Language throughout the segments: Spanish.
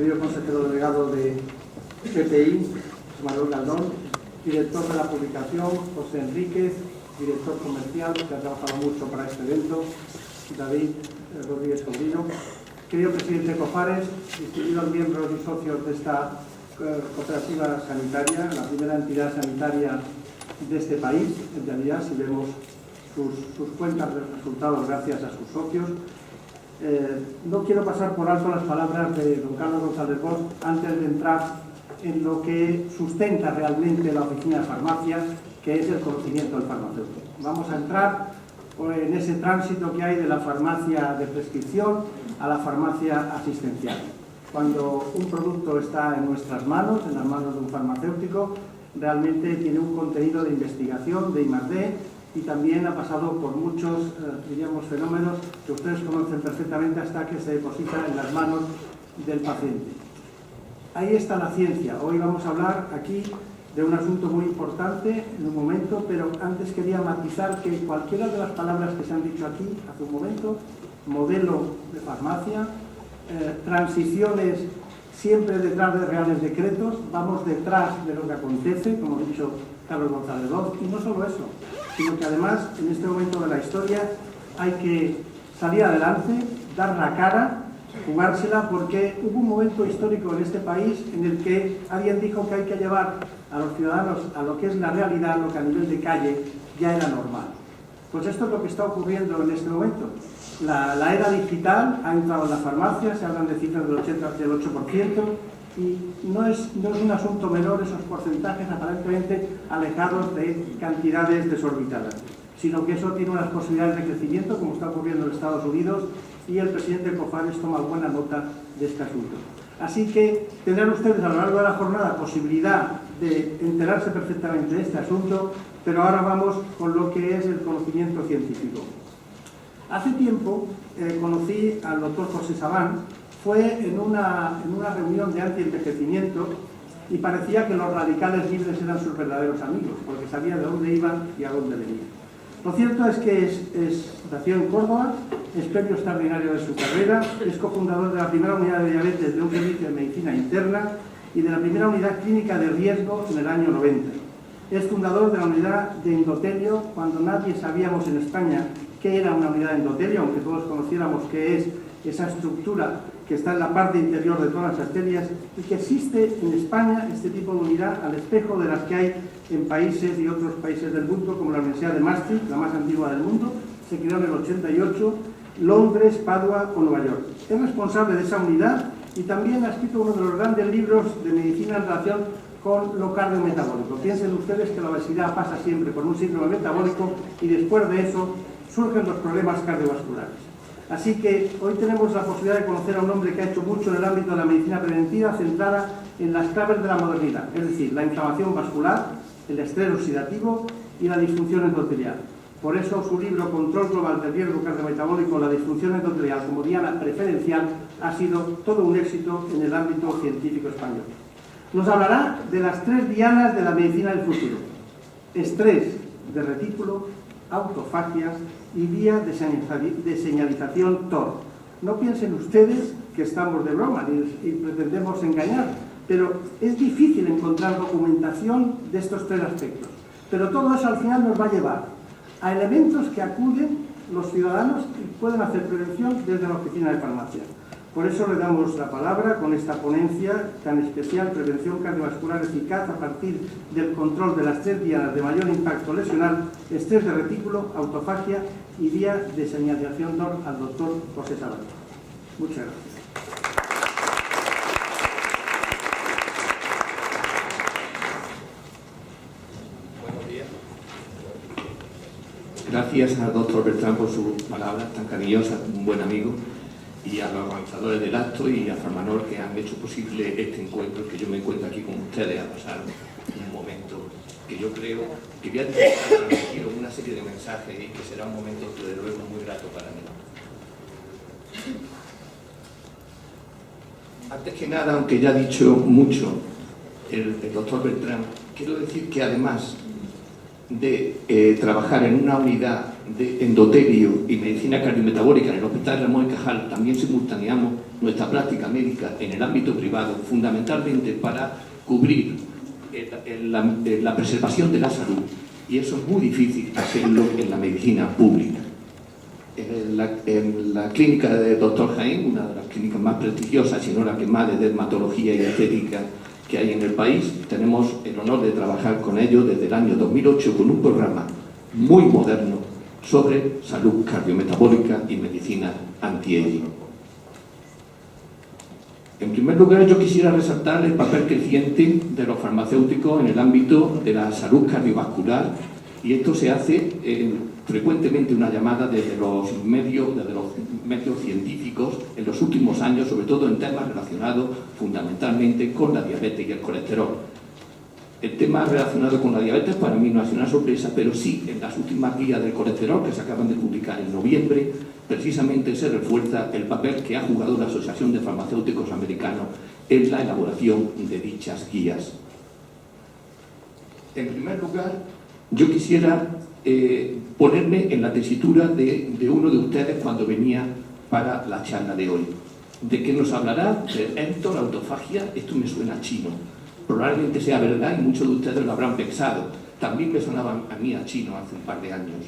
querido consejero delegado de PPI, Manuel Galdón, director de la publicación, José Enríquez, director comercial, que ha trabajado mucho para este evento, David Rodríguez Sobrino, querido presidente Cofares, distinguidos miembros y socios de esta cooperativa sanitaria, la primera entidad sanitaria de este país, en realidad, si vemos sus cuentas de resultados gracias a sus socios. No quiero pasar por alto las palabras de don Carlos González Bosch antes de entrar en lo que sustenta realmente la oficina de farmacias, que es el conocimiento del farmacéutico. Vamos a entrar en ese tránsito que hay de la farmacia de prescripción a la farmacia asistencial. Cuando un producto está en nuestras manos, en las manos de un farmacéutico, realmente tiene un contenido de investigación, de I+D, y también ha pasado por muchos, diríamos, fenómenos que ustedes conocen perfectamente hasta que se deposita en las manos del paciente. Ahí está la ciencia. Hoy vamos a hablar aquí de un asunto muy importante en un momento, pero antes quería matizar que cualquiera de las palabras que se han dicho aquí hace un momento, modelo de farmacia, transiciones siempre detrás de reales decretos, vamos detrás de lo que acontece, como ha dicho Carlos González Bosch, y no solo eso, sino que además en este momento de la historia hay que salir adelante, dar la cara, jugársela, porque hubo un momento histórico en este país en el que alguien dijo que hay que llevar a los ciudadanos a lo que es la realidad, lo que a nivel de calle ya era normal. Pues esto es lo que está ocurriendo en este momento. La era digital ha entrado en la farmacia, se hablan de cifras del 8%, y no es un asunto menor esos porcentajes aparentemente alejados de cantidades desorbitadas, sino que eso tiene unas posibilidades de crecimiento, como está ocurriendo en Estados Unidos, y el presidente Cofares toma buena nota de este asunto. Así que tendrán ustedes a lo largo de la jornada posibilidad de enterarse perfectamente de este asunto, pero ahora vamos con lo que es el conocimiento científico. Hace tiempo conocí al doctor José Sabán, fue en una reunión de antienvejecimiento y parecía que los radicales libres eran sus verdaderos amigos, porque sabía de dónde iban y a dónde venían. Lo cierto es que nació en Córdoba, es premio extraordinario de su carrera, es cofundador de la primera unidad de diabetes de un servicio de medicina interna y de la primera unidad clínica de riesgo en el año 90. Es fundador de la unidad de endotelio cuando nadie sabíamos en España qué era una unidad de endotelio, aunque todos conociéramos qué es esa estructura que está en la parte interior de todas las arterias y que existe en España este tipo de unidad al espejo de las que hay en países y otros países del mundo, como la Universidad de Maastricht, la más antigua del mundo, se creó en el 88, Londres, Padua o Nueva York. Es responsable de esa unidad y también ha escrito uno de los grandes libros de medicina en relación con lo cardiometabólico. Piensen ustedes que la obesidad pasa siempre por un síndrome metabólico y después de eso surgen los problemas cardiovasculares. Así que hoy tenemos la posibilidad de conocer a un hombre que ha hecho mucho en el ámbito de la medicina preventiva centrada en las claves de la modernidad, es decir, la inflamación vascular, el estrés oxidativo y la disfunción endotelial. Por eso su libro Control Global del Riesgo Cardiometabólico, la disfunción endotelial como diana preferencial, ha sido todo un éxito en el ámbito científico español. Nos hablará de las 3 dianas de la medicina del futuro: estrés de retículo, autofagia y vía de señalización TOR. No piensen ustedes que estamos de broma y pretendemos engañar, pero es difícil encontrar documentación de estos 3 aspectos. Pero todo eso al final nos va a llevar a elementos que acuden los ciudadanos y pueden hacer prevención desde la oficina de farmacia. Por eso le damos la palabra con esta ponencia tan especial, prevención cardiovascular eficaz a partir del control de las 3 dianas de mayor impacto lesional, estrés de retículo, autofagia y vía de señalización TOR, al doctor José Sabán. Muchas gracias. Buenos días. Gracias al doctor Bertrán por sus palabras tan cariñosas, un buen amigo, y a los organizadores del acto y a Farmanor, que han hecho posible este encuentro, que yo me encuentro aquí con ustedes a pasar un momento que yo creo que voy a transmitir una serie de mensajes y que será un momento, desde luego, muy grato para mí. Antes que nada, aunque ya ha dicho mucho el doctor Bertrán, quiero decir que además de trabajar en una unidad de endotelio y medicina cardiometabólica en el Hospital Ramón y Cajal también simultaneamos nuestra práctica médica en el ámbito privado, fundamentalmente para cubrir la preservación de la salud, y eso es muy difícil hacerlo en la medicina pública. En la clínica de Dr. Jaén, una de las clínicas más prestigiosas, si no la que más, de dermatología y estética que hay en el país, tenemos el honor de trabajar con ellos desde el año 2008 con un programa muy moderno sobre salud cardiometabólica y medicina anti-aging. En primer lugar, yo quisiera resaltar el papel creciente de los farmacéuticos en el ámbito de la salud cardiovascular, y esto se hace frecuentemente una llamada desde los medios científicos en los últimos años, sobre todo en temas relacionados fundamentalmente con la diabetes y el colesterol. El tema relacionado con la diabetes para mí no ha sido una sorpresa, pero sí en las últimas guías del colesterol que se acaban de publicar en noviembre, precisamente se refuerza el papel que ha jugado la Asociación de Farmacéuticos Americanos en la elaboración de dichas guías. En primer lugar, yo quisiera ponerme en la tesitura de uno de ustedes cuando venía para la charla de hoy. ¿De qué nos hablará? De Héctor, autofagia. Esto me suena chino. Probablemente sea verdad y muchos de ustedes lo habrán pensado. También me sonaba a mí a chino hace un par de años.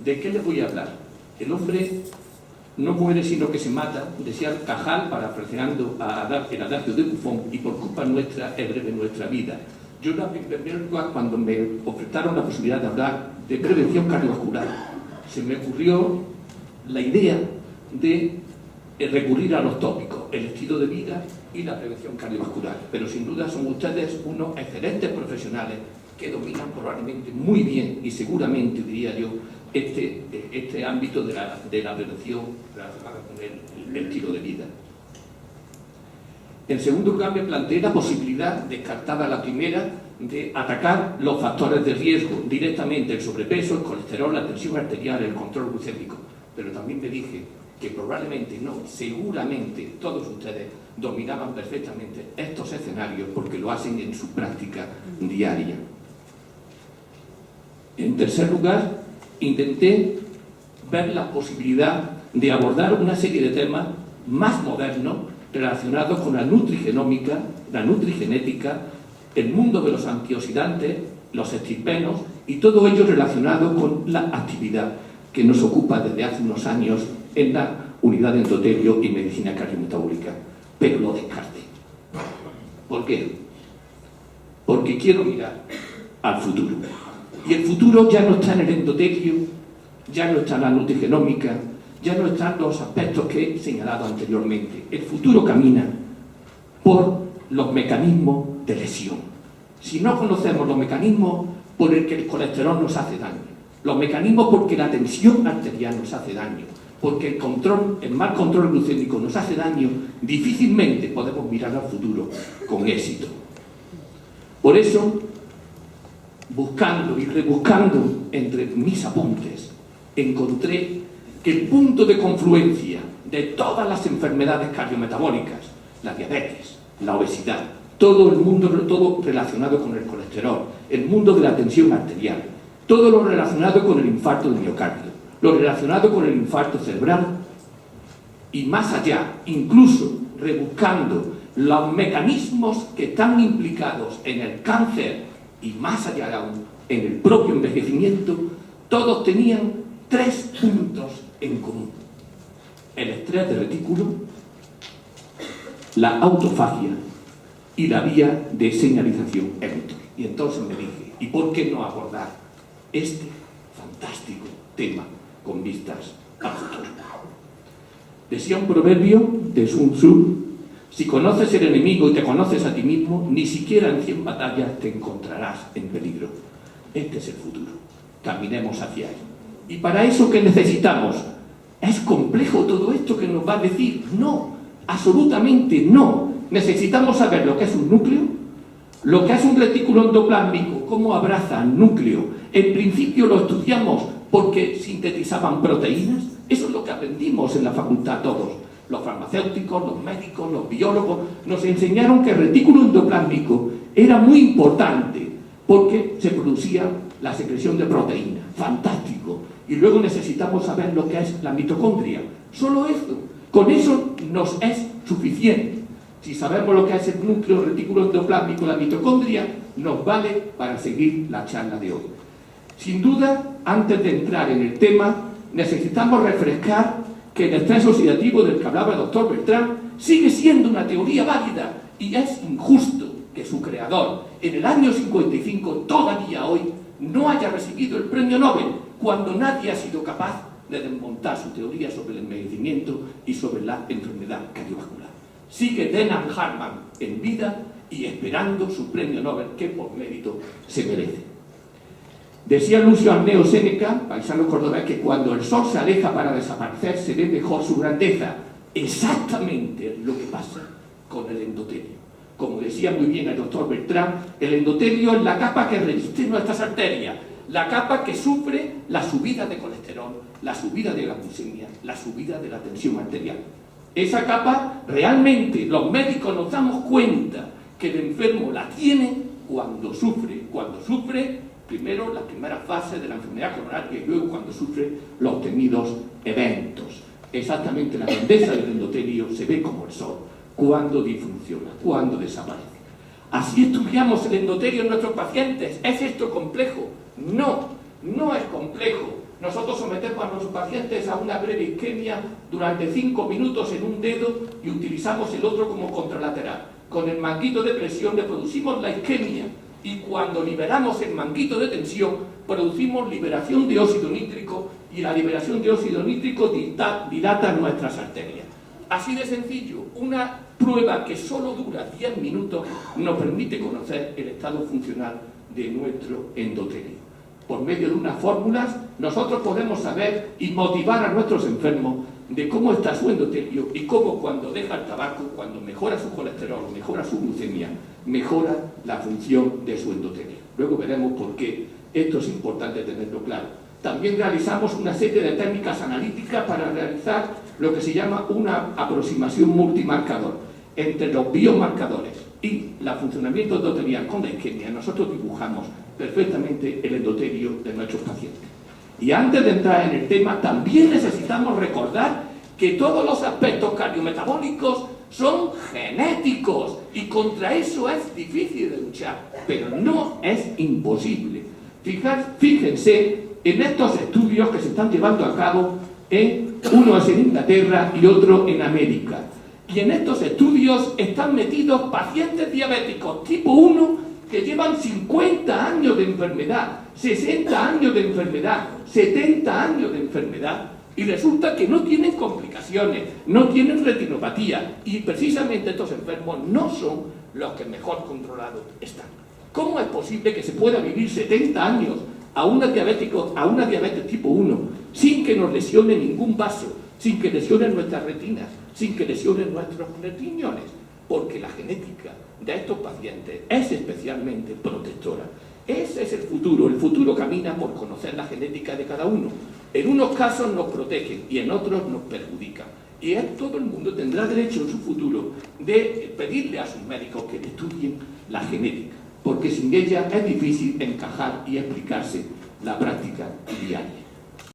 ¿De qué les voy a hablar? El hombre no muere sino que se mata, decía Cajal, parafraseando el adagio de Buffon, y por culpa nuestra es breve nuestra vida. Yo, en primer lugar, cuando me ofertaron la posibilidad de hablar de prevención cardiovascular, se me ocurrió la idea de recurrir a los tópicos, el estilo de vida y la prevención cardiovascular. Pero sin duda son ustedes unos excelentes profesionales que dominan probablemente muy bien y seguramente, diría yo, este ámbito de la prevención relacionada con el estilo de vida. En segundo lugar, me planteé la posibilidad, descartada la primera, de atacar los factores de riesgo directamente: el sobrepeso, el colesterol, la tensión arterial, el control glucémico. Pero también me dije que probablemente no, seguramente todos ustedes dominaban perfectamente estos escenarios porque lo hacen en su práctica diaria. En tercer lugar, intenté ver la posibilidad de abordar una serie de temas más modernos relacionados con la nutrigenómica, la nutrigenética, el mundo de los antioxidantes, los estirpenos y todo ello relacionado con la actividad que nos ocupa desde hace unos años en la unidad de endotelio y medicina cardiometabólica. Pero lo descarté. ¿Por qué? Porque quiero mirar al futuro. Y el futuro ya no está en el endotelio, ya no está en la nutrigenómica, ya no están los aspectos que he señalado anteriormente. El futuro camina por los mecanismos de lesión. Si no conocemos los mecanismos por el que el colesterol nos hace daño, los mecanismos porque la tensión arterial nos hace daño, porque el mal control glucémico nos hace daño, difícilmente podemos mirar al futuro con éxito. Por eso, buscando y rebuscando entre mis apuntes, encontré que el punto de confluencia de todas las enfermedades cardiometabólicas, la diabetes, la obesidad, todo el mundo, todo relacionado con el colesterol, el mundo de la tensión arterial, todo lo relacionado con el infarto de miocardio, lo relacionado con el infarto cerebral y más allá, incluso rebuscando los mecanismos que están implicados en el cáncer y más allá aún en el propio envejecimiento, todos tenían 3 puntos en común: el estrés de retículo, la autofagia y la vía de señalización Héctor. Y entonces me dije, ¿y por qué no abordar este fantástico tema con vistas al futuro? Decía un proverbio de Sun Tzu: si conoces el enemigo y te conoces a ti mismo, ni siquiera en 100 batallas te encontrarás en peligro. Este es el futuro. Caminemos hacia él. ¿Y para eso qué necesitamos? ¿Es complejo todo esto que nos va a decir? No, absolutamente no. Necesitamos saber lo que es un núcleo, lo que es un retículo endoplásmico, cómo abraza el núcleo. En principio lo estudiamos porque sintetizaban proteínas. Eso es lo que aprendimos en la facultad todos. Los farmacéuticos, los médicos, los biólogos nos enseñaron que el retículo endoplásmico era muy importante porque se producía la secreción de proteínas, fantástico. Y luego necesitamos saber lo que es la mitocondria. Solo eso, con eso nos es suficiente. Si sabemos lo que es el núcleo retículo endoplásmico, la mitocondria, nos vale para seguir la charla de hoy. Sin duda, antes de entrar en el tema, necesitamos refrescar que el estrés oxidativo del que hablaba el doctor Bertrand sigue siendo una teoría válida y es injusto que su creador, en el año 55, todavía hoy, no haya recibido el premio Nobel, cuando nadie ha sido capaz de desmontar su teoría sobre el envejecimiento y sobre la enfermedad cardiovascular. Sigue Denham Hartmann en vida y esperando su premio Nobel, que por mérito se merece. Decía Lucio Anneo Séneca, paisano cordobés, que cuando el sol se aleja para desaparecer se ve mejor su grandeza. Exactamente lo que pasa con el endotelio. Como decía muy bien el doctor Bertrand, el endotelio es la capa que resiste nuestras arterias, la capa que sufre la subida de colesterol, la subida de la glucemia, la subida de la tensión arterial. Esa capa, realmente, los médicos nos damos cuenta que el enfermo la tiene cuando sufre. Cuando sufre, primero, la primera fase de la enfermedad coronaria y luego cuando sufre los temidos eventos. Exactamente la grandeza del endotelio se ve como el sol, cuando disfunciona, cuando desaparece. Así estudiamos el endotelio en nuestros pacientes. ¿Es esto complejo? No, no es complejo. Nosotros sometemos a nuestros pacientes a una breve isquemia durante 5 minutos en un dedo y utilizamos el otro como contralateral. Con el manguito de presión le producimos la isquemia y cuando liberamos el manguito de tensión producimos liberación de óxido nítrico y la liberación de óxido nítrico dilata nuestras arterias. Así de sencillo, una prueba que solo dura 10 minutos nos permite conocer el estado funcional de nuestro endotelio. Por medio de unas fórmulas, nosotros podemos saber y motivar a nuestros enfermos de cómo está su endotelio y cómo cuando deja el tabaco, cuando mejora su colesterol, mejora su glucemia, mejora la función de su endotelio. Luego veremos por qué esto es importante tenerlo claro. También realizamos una serie de técnicas analíticas para realizar lo que se llama una aproximación multimarcador entre los biomarcadores y el funcionamiento endotelial con la isquemia. Nosotros dibujamos perfectamente el endotelio de nuestros pacientes. Y antes de entrar en el tema, también necesitamos recordar que todos los aspectos cardiometabólicos son genéticos y contra eso es difícil de luchar, pero no es imposible. Fíjense en estos estudios que se están llevando a cabo, uno es en Inglaterra y otro en América. Y en estos estudios están metidos pacientes diabéticos tipo 1 que llevan 50 años de enfermedad, 60 años de enfermedad, 70 años de enfermedad, y resulta que no tienen complicaciones, no tienen retinopatía, y precisamente estos enfermos no son los que mejor controlados están. ¿Cómo es posible que se pueda vivir 70 años a una diabetes tipo 1 sin que nos lesione ningún vaso, sin que lesione nuestras retinas, sin que lesione nuestros riñones? Porque la genética de estos pacientes es especialmente protectora. Ese es el futuro camina por conocer la genética de cada uno. En unos casos nos protegen y en otros nos perjudican. Y todo el mundo tendrá derecho en su futuro de pedirle a sus médicos que estudien la genética, porque sin ella es difícil encajar y explicarse la práctica diaria.